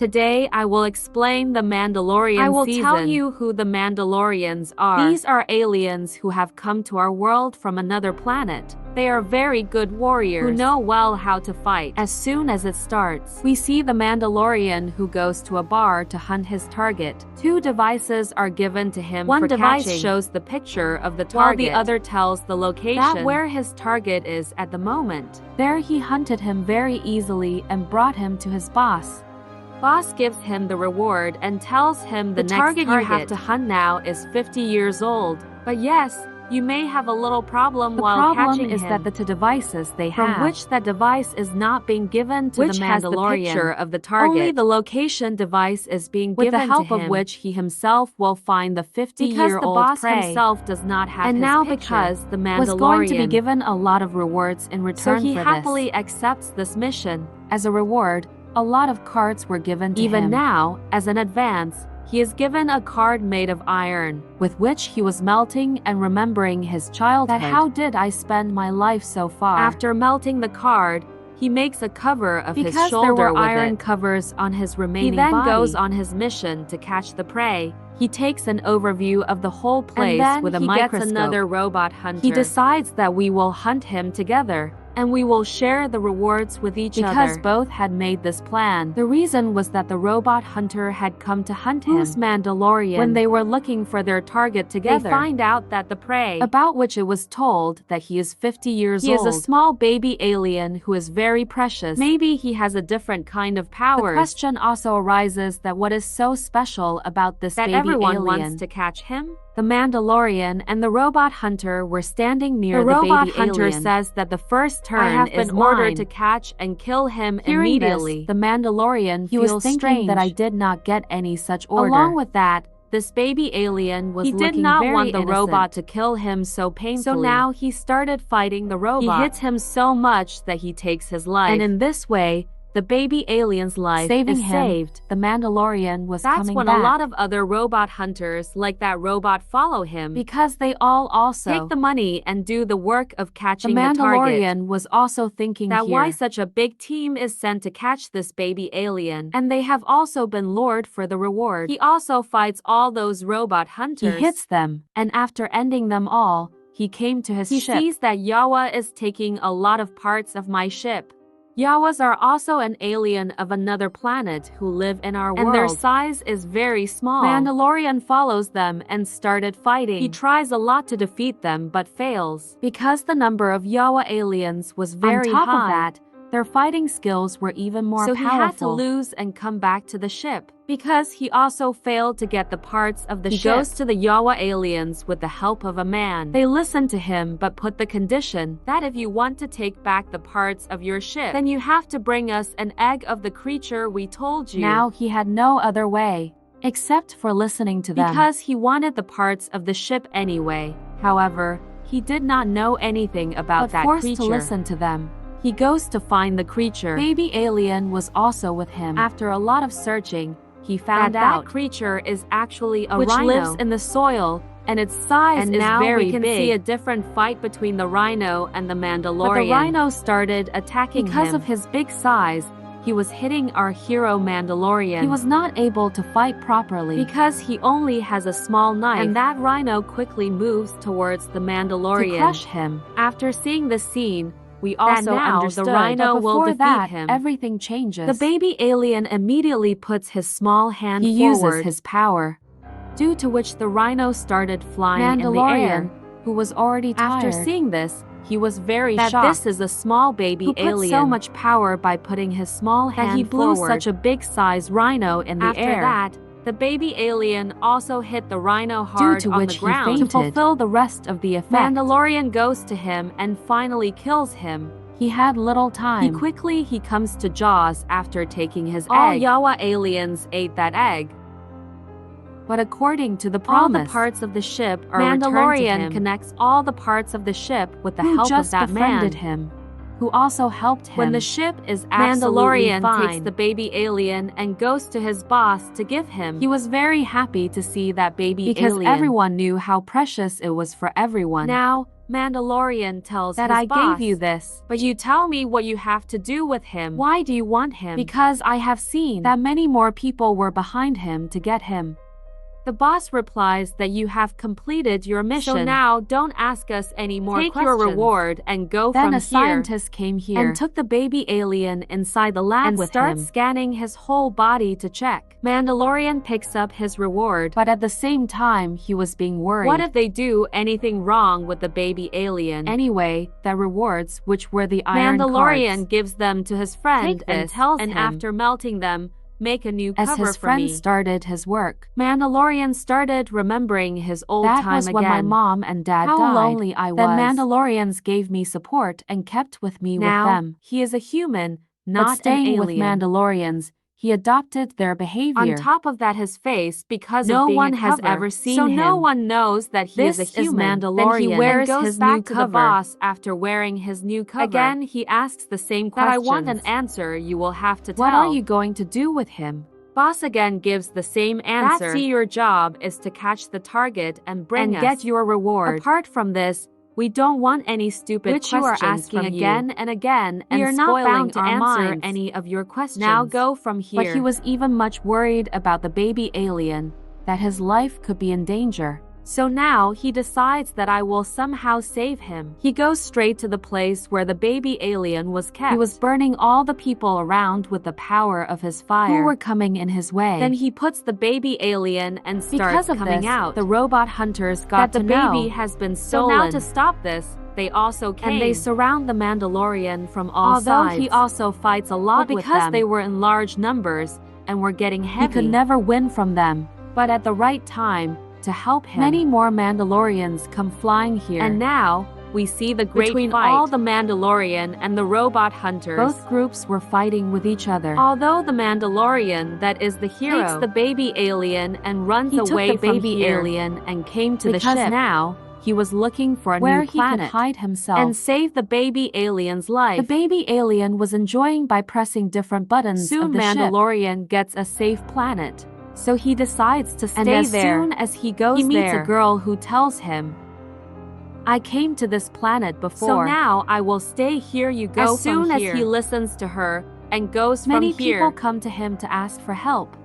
Today I will explain the Mandalorian season. I will tell you who the Mandalorians are. These are aliens who have come to our world from another planet. They are very good warriors who know well how to fight. As soon as it starts, we see the Mandalorian who goes to a bar to hunt his target. 2 devices are given to him. One device shows the picture of the target, while the other tells the location where his target is at the moment. There he hunted him very easily and brought him to his boss. Boss gives him the reward and tells him the next target you have to hunt now is 50 years old. But yes, you may have a little problem while catching him. The problem is that the 2 devices they have, from which that device is not being given to the Mandalorian, has the picture of the target. Only the location device is being given to him, with the help of which he himself will find the 50-year-old prey. Because the boss himself does not have his picture. And now because the Mandalorian was going to be given a lot of rewards in return for this, so he happily accepts this mission. As a reward, a lot of cards were given to him. Even now, as an advance, he is given a card made of iron, with which he was melting and remembering his childhood. That how did I spend my life so far? After melting the card, he makes a cover of his shoulder. Because there were iron covers on his remaining body, he then goes on his mission to catch the prey. He takes an overview of the whole place with a microscope. Gets another robot hunter. He decides that we will hunt him together, and we will share the rewards with each other. Because both had made this plan. The reason was that the robot hunter had come to hunt him, Mandalorian, when they were looking for their target together. They find out that the prey, about which it was told that he is 50 years old, he is a small baby alien who is very precious. Maybe he has a different kind of powers. The question also arises that what is so special about this baby alien? That everyone wants to catch him? The Mandalorian and the robot hunter were standing near the baby alien. The robot hunter says that the first turn I have been ordered to catch and kill him immediately. This, the Mandalorian feels strange that I did not get any such order. Along with that, this baby alien was looking very innocent. He did not want the robot to kill him so painfully. So now he started fighting the robot. He hits him so much that he takes his life. And in this way, the baby alien's life is saved. The Mandalorian was coming back. That's when a lot of other robot hunters like that robot follow him, because they all also take the money and do the work of catching the target. The Mandalorian was also thinking that why such a big team is sent to catch this baby alien, and they have also been lured for the reward. He also fights all those robot hunters. He hits them, and after ending them all, he came to his ship. He sees that Yawa is taking a lot of parts of my ship. Yawas are also an alien of another planet who live in our world, and their size is very small. Mandalorian follows them and started fighting. He tries a lot to defeat them but fails, because the number of Yawa aliens was very high. On top of that, their fighting skills were even more powerful. So he had to lose and come back to the ship. Because he also failed to get the parts of the ship, he goes to the Yawa aliens with the help of a man. They listen to him but put the condition that if you want to take back the parts of your ship, then you have to bring us an egg of the creature we told you. Now he had no other way, except for listening to them. Because he wanted the parts of the ship anyway. However, he did not know anything about that creature. Forced to listen to them, he goes to find the creature. Baby alien was also with him. After a lot of searching, he found out that creature is actually a rhino, which lives in the soil, and its size is very big. We can see a different fight between the rhino and the Mandalorian. But the rhino started attacking him. Because of his big size, he was hitting our hero Mandalorian. He was not able to fight properly because he only has a small knife, and that rhino quickly moves towards the Mandalorian to crush him. After seeing this scene, we also understood the rhino will defeat him. Everything changes. The baby alien immediately puts his small hand forward. He uses his power, due to which the rhino started flying in the air, who was already tired. After seeing this, he was very shocked that this is a small baby alien who put so much power by putting his small hand forward. That he blew such a big-sized rhino in the air. After that, the baby alien also hit the rhino hard on the ground to fulfill the rest of the effect. Mandalorian goes to him and finally kills him. He had little time. He comes to Jaws after taking his egg. All Yawa aliens ate that egg. But according to the promise, all the parts of the ship are returned to him. Mandalorian connects all the parts of the ship with the help of that man who also helped him. When the ship is absolutely fine, Mandalorian takes the baby alien and goes to his boss to give him. He was very happy to see that baby alien because everyone knew how precious it was for everyone. Now, Mandalorian tells that his I boss, gave you this, but you tell me what you have to do with him. Why do you want him? Because I have seen that many more people were behind him to get him. The boss replies that you have completed your mission. So now don't ask us any more questions. Take your reward and go from here. Then a scientist came here and took the baby alien inside the lab with him and starts scanning his whole body to check. Mandalorian picks up his reward, but at the same time he was being worried. What if they do anything wrong with the baby alien? Anyway, the rewards, which were the iron Mandalorian cards, gives them to his friend and tells him, after melting them, make a new cover for me. As his friend started his work, Mandalorian started remembering his old time again. That was when my mom and dad died. How lonely I was. Then Mandalorians gave me support and kept with me with them. He is a human, not staying an alien. With Mandalorians, he adopted their behavior. On top of that, his face, because no one has ever seen him. So no one knows that he is a human. Mandalorian. Then he wears and goes his back new to cover. the boss After wearing his new cover. Again, he asks the same question. That I want an answer you will have to tell. What are you going to do with him? Boss again gives the same answer. That's your job is to catch the target and bring us. Get your reward. Apart from this, we don't want any stupid questions you are asking again and again and we are not bound to answer any of your questions. Now go from here. But he was even much worried about the baby alien, that his life could be in danger. So now he decides that I will somehow save him. He goes straight to the place where the baby alien was kept. He was burning all the people around with the power of his fire who were coming in his way. Then he puts the baby alien and starts coming out. The robot hunters got that the know baby has been stolen. So now to stop this, they also came. And they surround the Mandalorian from all sides. Although he also fights a lot with them. Because they were in large numbers and were getting heavy, he could never win from them. But at the right time, to help him, many more Mandalorians come flying here. And now, we see the great between fight. All the Mandalorian and the robot hunters. Both groups were fighting with each other. Although the Mandalorian, that is the hero, takes the baby alien and runs away from the baby alien and came to because the ship. Now, he was looking for a where new planet he could hide himself and save the baby alien's life. The baby alien was enjoying by pressing different buttons Soon of the Mandalorian ship. Gets a safe planet. So he decides to stay and there. Soon as he goes he meets there, a girl who tells him, I came to this planet before. So now I will stay here, you go as soon from as here. He listens to her and goes Many from here. people come to him to ask for help.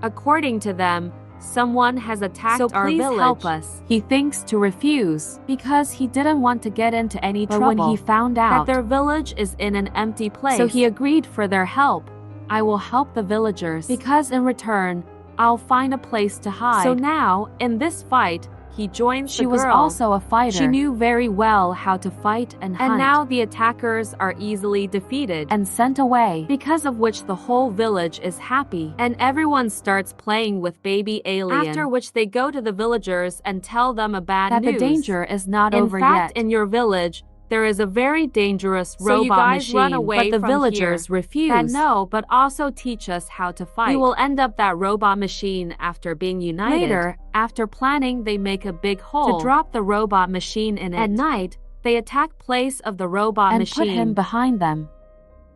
According to them, someone has attacked our village. Please help us. He thinks to refuse because he didn't want to get into any but trouble. When he found out that their village is in an empty place, so he agreed for their help. I will help the villagers because in return, I'll find a place to hide. So now, in this fight, he joins the girl. She was also a fighter. She knew very well how to fight and hunt. And now the attackers are easily defeated and sent away, because of which the whole village is happy. And everyone starts playing with baby alien. After which they go to the villagers and tell them a bad that news. The danger is not over yet. In fact, yet. In your village, there is a very dangerous so robot you guys machine, run away but the from villagers here. refuse. That no, but also teach us how to fight. We will end up that robot machine after being united. Later, after planning, they make a big hole to drop the robot machine in it. At night, they attack place of the robot and machine put him behind them.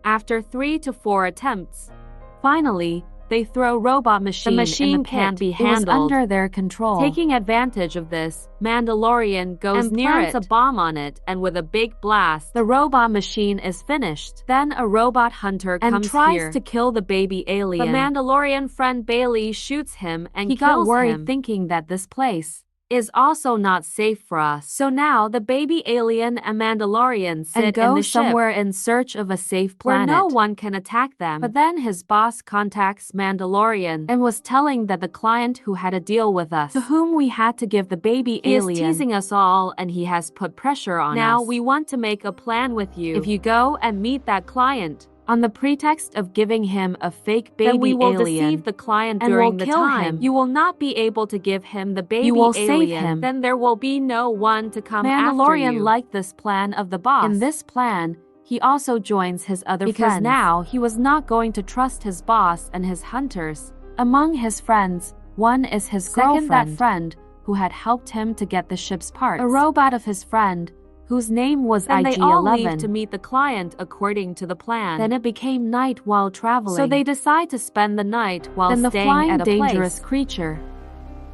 After 3 to 4 attempts, finally, they throw robot machine. The machine in the can't be handled. It was under their control. Taking advantage of this, Mandalorian goes and near plants a bomb on it, and with a big blast, the robot machine is finished. Then a robot hunter comes tries here to kill the baby alien. The Mandalorian friend Bailey shoots him and he kills got worried him, thinking that this place is also not safe for us. So now the baby alien and Mandalorian sit and go in the somewhere ship in search of a safe planet where no one can attack them. But then his boss contacts Mandalorian and was telling that the client who had a deal with us, to whom we had to give the baby alien, is teasing us all and he has put pressure on us. Now we want to make a plan with you. If you go and meet that client, on the pretext of giving him a fake baby then we will alien, deceive the client and during will the kill time. Him. You will not be able to give him the baby you will alien. Save him. Then there will be no one to come Mandalorian after you. liked this plan of the boss. In this plan, he also joins his other because friends. now he was not going to trust his boss and his hunters. Among his friends, one is his girlfriend, that friend who had helped him to get the ship's parts. A robot of his friend, whose name was IG-11. They all leave to meet the client according to the plan. Then it became night while traveling. So they decide to spend the night while then staying the flying at a dangerous place creature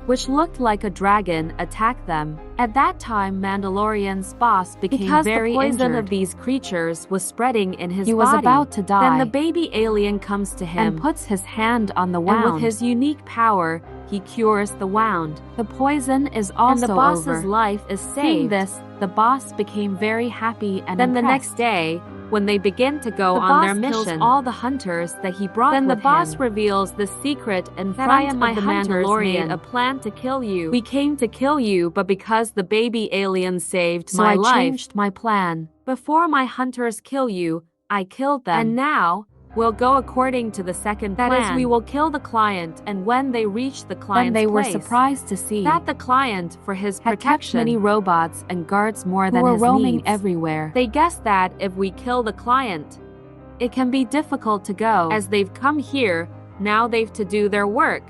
which looked like a dragon, attacked them. At that time, Mandalorian's boss became very injured. Because the poison of these creatures was spreading in his body. He was about to die. Then the baby alien comes to him and puts his hand on the wound. And with his unique power, he cures the wound. The poison is also over. And the boss's life is saved. Seeing this, the boss became very happy and then impressed. The next day, when they begin to go on their mission, kills all the hunters that he brought with him. Then the boss reveals the secret in front of the Mandalorian. A plan to kill you. We came to kill you, but because the baby alien saved my life, I changed my plan. Before my hunters kill you, I killed them. And now, we'll go according to the second plan. That is, we will kill the client, and when they reach the client's place, were surprised to see that the client, for his protection, had kept many robots and guards more than his roaming needs. Everywhere. They guessed that if we kill the client, it can be difficult to go. As they've come here, now they've to do their work.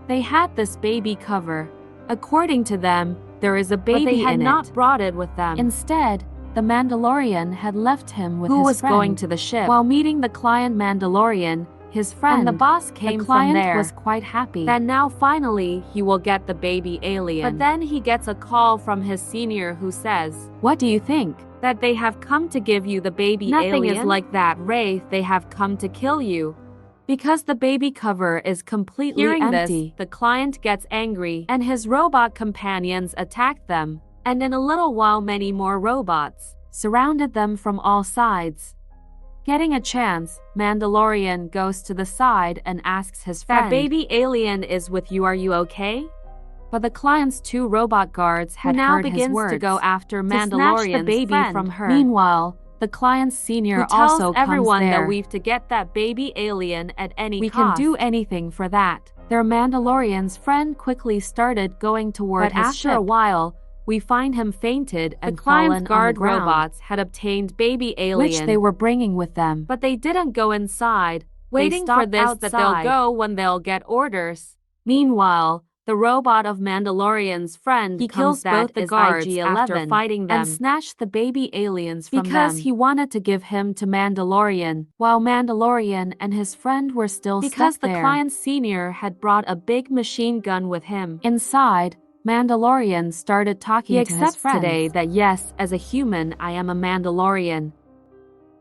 They had this baby cover. According to them, there is a baby in it. But they had not brought it with them. Instead, the Mandalorian had left him with his friend, who was going to the ship. While meeting the client Mandalorian, his friend, and the boss came from there, was quite happy that now finally he will get the baby alien. But then he gets a call from his senior who says, "What do you think? That they have come to give you the baby alien? Nothing is like that, Ray. They have come to kill you." Because the baby cover is completely empty, the client gets angry, and his robot companions attack them. And in a little while many more robots surrounded them from all sides. Getting a chance, Mandalorian goes to the side and asks his friend, "That baby alien is with you, are you okay?" But the client's two robot guards had heard his words, to go after Mandalorian's the baby friend from her. Meanwhile, the client's senior also comes everyone there. That we've to get that baby alien at any cost. We can do anything for that. Their Mandalorian's friend quickly started going toward his ship. After a while, we find him fainted and fallen on the ground. The client's guard robots had obtained baby alien, which they were bringing with them. But they didn't go inside, waiting for this outside. That they'll go when they'll get orders. Meanwhile, the robot of Mandalorian's friend kills both the guards after fighting them and snatched the baby aliens from them. Because he wanted to give him to Mandalorian, while Mandalorian and his friend were still stuck there. Because the client's senior had brought a big machine gun with him. Inside, Mandalorian started talking to his friends today that yes, as a human, I am a Mandalorian.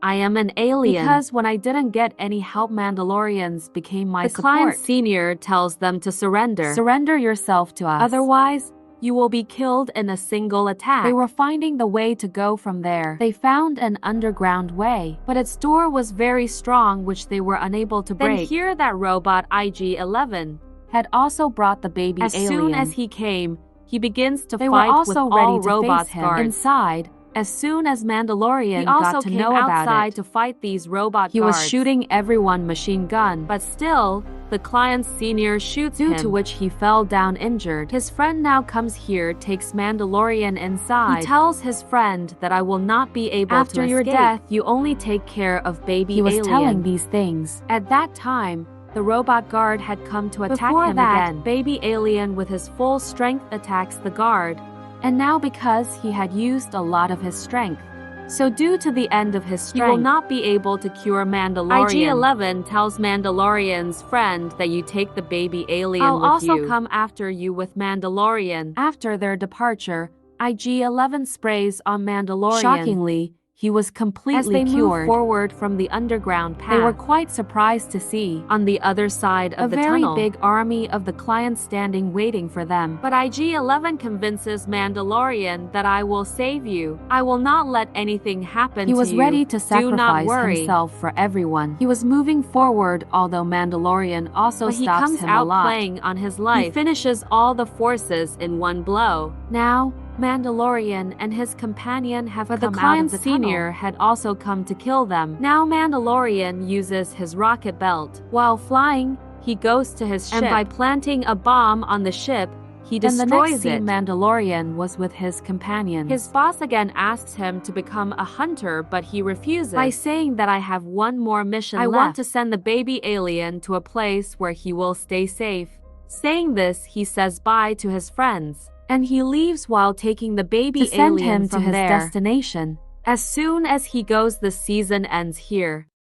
I am an alien. Because when I didn't get any help, Mandalorians became my support. The client senior tells them to surrender. Surrender yourself to us. Otherwise, you will be killed in a single attack. They were finding the way to go from there. They found an underground way, but its door was very strong, which they were unable to break. Then here that robot IG-11 had also brought the baby alien. As soon as he came, he begins to fight with all robots guards. Inside, as soon as Mandalorian got to know about it, to fight these robot guards. He was shooting everyone machine gun, but still, the client's senior shoots him, to which he fell down injured. His friend now comes here, takes Mandalorian inside. He tells his friend that I will not be able to escape. After your death, you only take care of baby alien. He was telling these things. At that time, the robot guard had come to attack him again. Baby alien with his full strength attacks the guard, and now because he had used a lot of his strength. So due to the end of his strength, he will not be able to cure Mandalorian. IG-11 tells Mandalorian's friend that you take the baby alien with you. I'll also come after you with Mandalorian. After their departure, IG-11 sprays on Mandalorian. Shockingly, he was completely cured. As they moved forward from the underground path, they were quite surprised to see, on the other side of the tunnel, a very big army of the clients standing waiting for them. But IG-11 convinces Mandalorian that I will save you. I will not let anything happen to you. He was ready to sacrifice himself for everyone. He was moving forward, although Mandalorian also stops him a lot. But he comes out playing on his life. He finishes all the forces in one blow. Now, Mandalorian and his companion have come out of the tunnel. The client's senior had also come to kill them. Now Mandalorian uses his rocket belt. While flying, he goes to his ship, and by planting a bomb on the ship, he destroys it. The next scene, Mandalorian was with his companions. His boss again asks him to become a hunter, but he refuses by saying that I have one more mission left. I want to send the baby alien to a place where he will stay safe. Saying this, he says bye to his friends, and he leaves while taking the baby alien to his destination. As soon as he goes, the season ends here.